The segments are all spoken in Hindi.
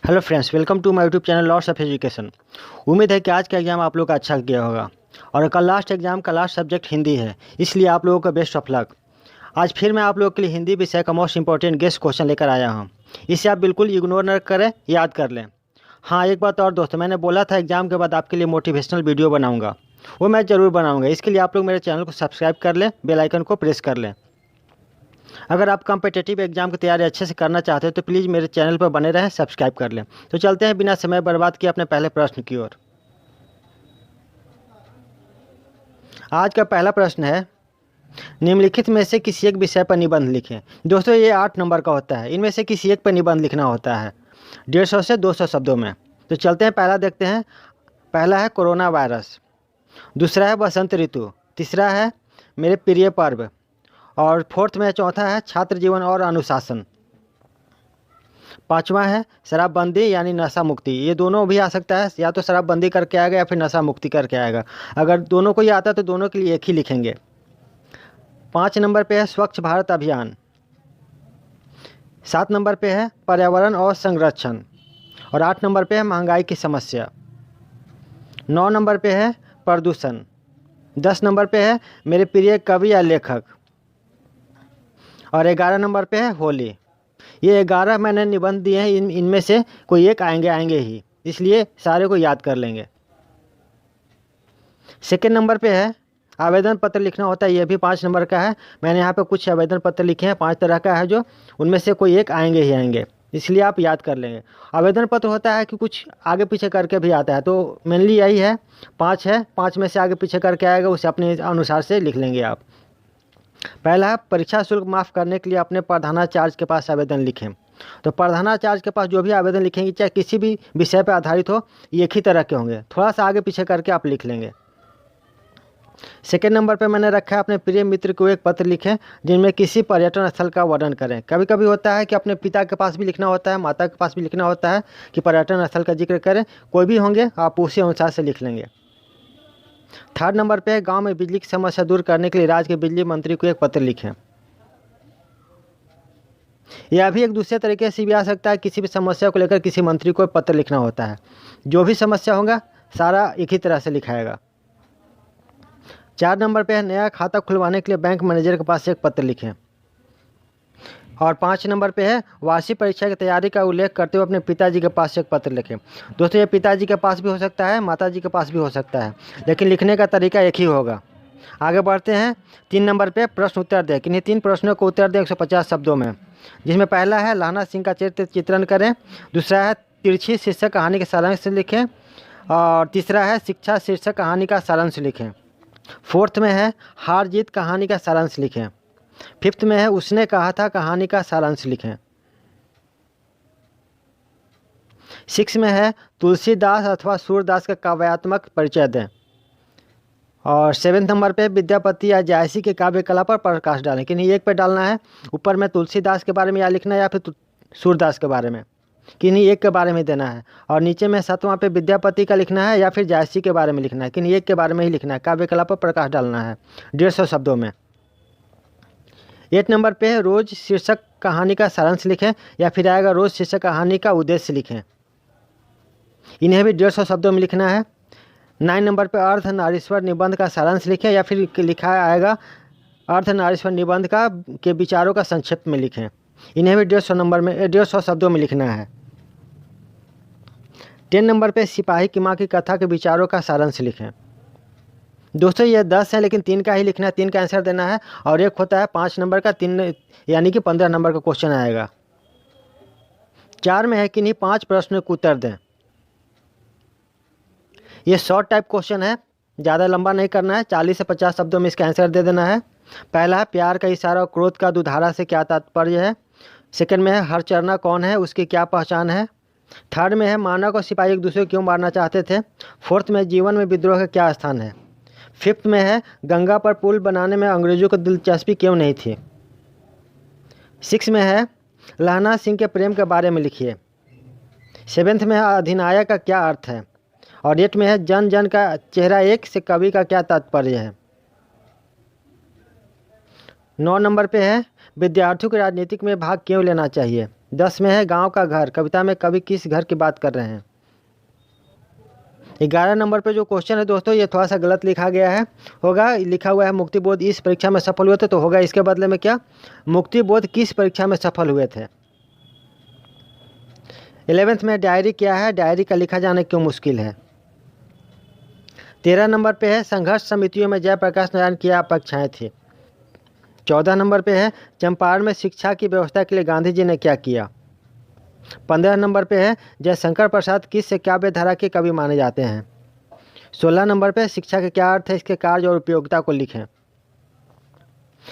Hello friends, welcome to my YouTube channel Lords of Education. उम्मीद है कि आज का एग्ज़ाम आप लोग का अच्छा गया होगा और कल लास्ट एग्ज़ाम का लास्ट सब्जेक्ट हिंदी है, इसलिए आप लोगों को बेस्ट ऑफ लक। आज फिर मैं आप लोगों के लिए हिंदी विषय का मोस्ट इंपॉर्टेंट गेस्ट क्वेश्चन लेकर आया हूँ। इसे आप बिल्कुल इग्नोर न करें, याद कर लें। हाँ, एक बात और दोस्तों, मैंने बोला था एग्ज़ाम के बाद आपके लिए मोटिवेशनल वीडियो बनाऊँगा, वो मैं ज़रूर बनाऊँगा। इसके लिए आप लोग मेरे चैनल को सब्सक्राइब कर लें, बेल आइकन को प्रेस कर लें। अगर आप कॉम्पिटिटिव एग्जाम की तैयारी अच्छे से करना चाहते हो तो प्लीज़ मेरे चैनल पर बने रहें, सब्सक्राइब कर लें। तो चलते हैं बिना समय बर्बाद किए अपने पहले प्रश्न की ओर। आज का पहला प्रश्न है, निम्नलिखित में से किसी एक विषय पर निबंध लिखें। दोस्तों, ये 8 नंबर का होता है। इनमें से किसी एक पर निबंध लिखना होता है 150 से 200 शब्दों में। तो चलते हैं, पहला देखते हैं। पहला है कोरोना वायरस, दूसरा है बसंत ऋतु, तीसरा है मेरे प्रिय पर्व, और फोर्थ में चौथा है छात्र जीवन और अनुशासन, पांचवा है शराबबंदी यानी नशा मुक्ति। ये दोनों भी आ सकता है, या तो शराबबंदी करके आएगा या फिर नशा मुक्ति करके आएगा। अगर दोनों को ही आता है तो दोनों के लिए एक ही लिखेंगे। 5 नंबर पे है स्वच्छ भारत अभियान, 7 नंबर पे है पर्यावरण और संरक्षण, और 8 नंबर पे है महंगाई की समस्या, 9 नंबर पे है प्रदूषण, 10 नंबर पे है मेरे प्रिय कवि या लेखक, और 11 नंबर पे है होली। ये 11 मैंने निबंध दिए हैं, इनमें से कोई एक आएंगे ही, इसलिए सारे को याद कर लेंगे। सेकेंड नंबर पे है आवेदन पत्र लिखना होता है, ये भी 5 नंबर का है। मैंने यहाँ पे कुछ आवेदन पत्र लिखे हैं, 5 तरह का है, जो उनमें से कोई एक आएंगे ही आएंगे, इसलिए आप याद कर लेंगे। आवेदन पत्र होता है कि कुछ आगे पीछे करके भी आता है, तो मेनली यही है 5 है। 5 में से आगे पीछे करके आएगा, उसे अपने अनुसार से लिख लेंगे आप। पहला है परीक्षा शुल्क माफ़ करने के लिए अपने प्रधानाचार्य के पास आवेदन लिखें। तो प्रधानाचार्य के पास जो भी आवेदन लिखेंगे, चाहे किसी भी विषय पर आधारित हो, एक ही तरह के होंगे, थोड़ा सा आगे पीछे करके आप लिख लेंगे। सेकेंड नंबर पे मैंने रखा है अपने प्रिय मित्र को एक पत्र लिखें जिनमें किसी पर्यटन स्थल का वर्णन करें। कभी कभी होता है कि अपने पिता के पास भी लिखना होता है, माता के पास भी लिखना होता है कि पर्यटन स्थल का जिक्र करें। कोई भी होंगे, आप उसी अनुसार से लिख लेंगे। थर्ड नंबर पे गांव में बिजली की समस्या दूर करने के लिए राज्य के बिजली मंत्री को एक पत्र लिखें। यह भी एक दूसरे तरीके से भी आ सकता है, किसी भी समस्या को लेकर किसी मंत्री को पत्र लिखना होता है। जो भी समस्या होगा सारा एक ही तरह से लिखाएगा। 4 नंबर पे है नया खाता खुलवाने के लिए बैंक मैनेजर के पास एक पत्र लिखें। और 5 नंबर पे है वार्षिक परीक्षा की तैयारी का उल्लेख करते हुए अपने पिताजी के पास एक पत्र लिखें। दोस्तों, ये पिताजी के पास भी हो सकता है, माताजी के पास भी हो सकता है, लेकिन लिखने का तरीका एक ही होगा। आगे बढ़ते हैं। 3 नंबर पे प्रश्न उत्तर दें। किन्हीं 3 प्रश्नों को उत्तर दें 150 शब्दों में, जिसमें पहला है लाना सिंह का चरित्र चित्रण करें, दूसरा है तिरछी शीर्षक कहानी के सारांश लिखें, और तीसरा है शिक्षा शीर्षक कहानी का सारांश लिखें। फोर्थ में है हार जीत कहानी का सारांश लिखें। फिफ्थ में है उसने कहा था कहानी का सारांश लिखें। 6 में है तुलसीदास अथवा सूरदास का काव्यात्मक परिचय दें। और 7 नंबर पे विद्यापति या जायसी के काव्य कला पर प्रकाश डालें। किन्हीं एक पे डालना है, ऊपर में तुलसीदास के बारे में या लिखना है या फिर सूरदास के बारे में, किन्हीं एक के बारे में देना है। और नीचे में 7वां पे विद्यापति का लिखना है या फिर जायसी के बारे में लिखना है, किन्हीं एक के बारे में ही लिखना है, काव्य कला पर प्रकाश डालना है 150 शब्दों में। 8 नंबर पे है रोज शीर्षक कहानी का सारांश लिखें, या फिर आएगा रोज शीर्षक कहानी का उद्देश्य लिखें। इन्हें भी 150 शब्दों में लिखना है। 9 नंबर पे अर्धनारीश्वर निबंध का सारांश लिखें, या फिर लिखा आएगा अर्धनारीश्वर निबंध का के विचारों का संक्षेप में लिखें। इन्हें भी 150 नंबर में 150 शब्दों में लिखना है। 10 नंबर पे सिपाही की माँ की कथा के विचारों का सारांश लिखें। दोस्तों, ये 10 है, लेकिन 3 का ही लिखना है, 3 का आंसर देना है। और एक होता है 5 नंबर का, 3 यानी कि 15 नंबर का क्वेश्चन आएगा। 4 में है किन्हीं 5 प्रश्नों को उत्तर दें। ये शॉर्ट टाइप क्वेश्चन है, ज़्यादा लंबा नहीं करना है, 40 से 50 शब्दों में इसका आंसर दे देना है। पहला है प्यार का इशारा और क्रोध का दुधारा से क्या तात्पर्य है। सेकंड में है हरचरना कौन है, उसकी क्या पहचान है। थर्ड में है मानव और सिपाही एक दूसरे को क्यों मारना चाहते थे। फोर्थ में जीवन में विद्रोह का क्या स्थान है। फिफ्थ में है गंगा पर पुल बनाने में अंग्रेजों को दिलचस्पी क्यों नहीं थी। 6 में है लहना सिंह के प्रेम के बारे में लिखिए। 7th में है अधिनायक का क्या अर्थ है। और 8 में है जन जन का चेहरा एक से कवि का क्या तात्पर्य है। 9 नंबर पे है विद्यार्थियों को राजनीतिक में भाग क्यों लेना चाहिए। 10 में है गांव का घर, कविता में कवि किस घर की बात कर रहे हैं। 11 नंबर पे जो क्वेश्चन है दोस्तों ये थोड़ा सा गलत लिखा गया है, होगा लिखा हुआ है मुक्तिबोध इस परीक्षा में सफल हुए थे, तो होगा इसके बदले में क्या, मुक्तिबोध किस परीक्षा में सफल हुए थे। 11th में डायरी क्या है, डायरी का लिखा जाना क्यों मुश्किल है। 13 नंबर पे है संघर्ष समितियों में जयप्रकाश नारायण की अपेक्षाएं थी। 14 नंबर पे है चंपारण में शिक्षा की व्यवस्था के लिए गांधी जी ने क्या किया। 15 नंबर पे है जयशंकर प्रसाद किस काव्य धारा के कवि माने जाते हैं। 16 नंबर पे शिक्षा के क्या अर्थ है, इसके कार्य और उपयोगिता को लिखें।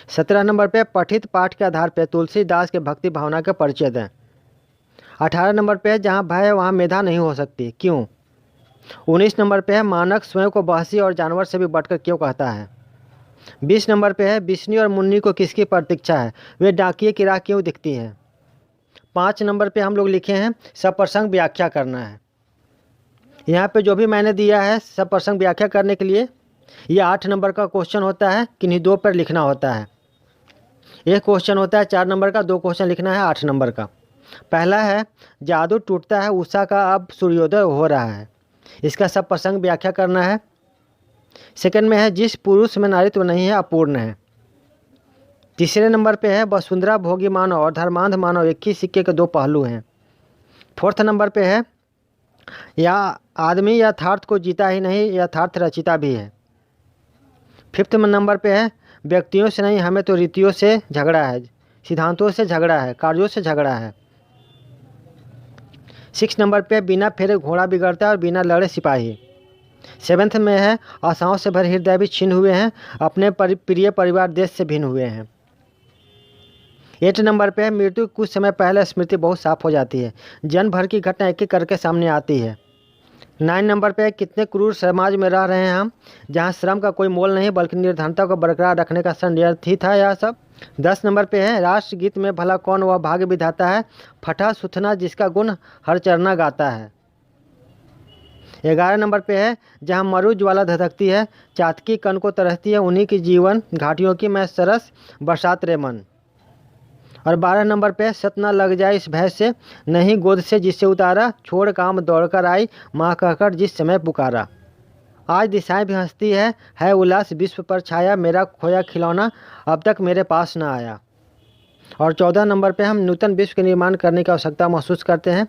17 नंबर पे पठित पाठ के आधार पर तुलसीदास के भक्ति भावना का परिचय दें। 18 नंबर पे है जहाँ भय है वहाँ मेधा नहीं हो सकती, क्यों। 19 नंबर पे है मानक स्वयं को बहसी और जानवर से भी बढ़कर क्यों कहता है। 20 नंबर पे है बिस्नी और मुन्नी को किसकी प्रतीक्षा है, वे डाकिये की राह क्यों दिखती है। 5 नंबर पे हम लोग लिखे हैं सप्रसंग व्याख्या करना है। यहाँ पे जो भी मैंने दिया है सप्रसंग व्याख्या करने के लिए ये 8 नंबर का क्वेश्चन होता है, किन्हीं 2 पर लिखना होता है। एक क्वेश्चन होता है 4 नंबर का, 2 क्वेश्चन लिखना है 8 नंबर का। पहला है जादू टूटता है उषा का अब सूर्योदय हो रहा है, इसका सब प्रसंग व्याख्या करना है। सेकंड में है जिस पुरुष में नारीत्व नहीं है अपूर्ण है। तीसरे नंबर पे है वसुंधरा भोगी मानव और धर्मांध मानव एक ही सिक्के के 2 पहलू हैं। 4th नंबर पे है या आदमी यथार्थ को जीता ही नहीं यथार्थ रचिता भी है। 5th नंबर पे है व्यक्तियों से नहीं हमें तो रीतियों से झगड़ा है, सिद्धांतों से झगड़ा है, कार्यों से झगड़ा है। 6 नंबर पे बिना फेरे घोड़ा बिगड़ता है और बिना लड़े सिपाही। 7th में है आशाओं से भरे हृदय भी छीन हुए हैं, अपने प्रिय परिवार देश से भिन्न हुए हैं। 8 नंबर पे है मृत्यु कुछ समय पहले स्मृति बहुत साफ हो जाती है, जन्म भर की घटना एक एक करके सामने आती है। 9 नंबर पे है कितने क्रूर समाज में रह रहे हैं हम, जहाँ श्रम का कोई मोल नहीं बल्कि निर्धनता को बरकरार रखने का षड्यंत्र ही था यह सब। 10 नंबर पे है राष्ट्रगीत में भला कौन वह भाग्य विधाता है, फटा सुथना जिसका गुण हर चरना गाता है। 11 नंबर पे है जहाँ मरु ज्वाला धधकती है, चातकी कण को तरसती है, उन्हीं की जीवन घाटियों की मैं सरस बरसात रे मन। और 12 नंबर पे सत न लग जाए इस भय से, नहीं गोद से जिससे उतारा, छोड़ काम दौड़कर आई माँ कहकर जिस समय पुकारा। आज दिशाएं भी हंसती है उल्लास विश्व पर छाया, मेरा खोया खिलौना अब तक मेरे पास न आया। और 14 नंबर पे हम नूतन विश्व के निर्माण करने की आवश्यकता महसूस करते हैं।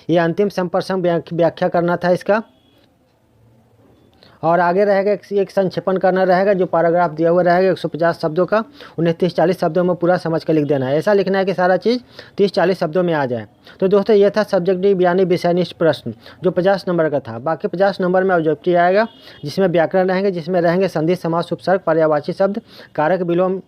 ये अंतिम संप्रसंग व्याख्या करना था इसका। और आगे रहेगा एक संक्षेपण करना रहेगा, जो पैराग्राफ दिया हुआ रहेगा 150 शब्दों का, उन्हें 30-40 शब्दों में पूरा समझ के लिख देना है। ऐसा लिखना है कि सारा चीज़ 30-40 शब्दों में आ जाए। तो दोस्तों ये था सब्जेक्टिव यानी विषयनिष्ठ प्रश्न जो 50 नंबर का था। बाकी 50 नंबर में ऑब्जेक्टिव आएगा जिसमें व्याकरण रहेंगे, जिसमें रहेंगे संधि समास उपसर्ग पर्यायवाची शब्द कारक विलोम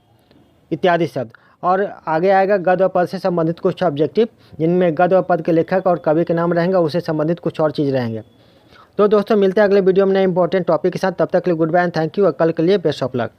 इत्यादि शब्द। और आगे आएगा गद व पद से संबंधित कुछ ऑब्जेक्टिव, जिनमें गद व पद के लेखक और कवि के नाम रहेंगे, उससे संबंधित कुछ और चीज़ रहेंगे। तो दोस्तों मिलते हैं अगले वीडियो में नए इंपॉर्टेंट टॉपिक के साथ, तब तक के लिए goodbye and thank you और कल के लिए बेस्ट ऑफ लक।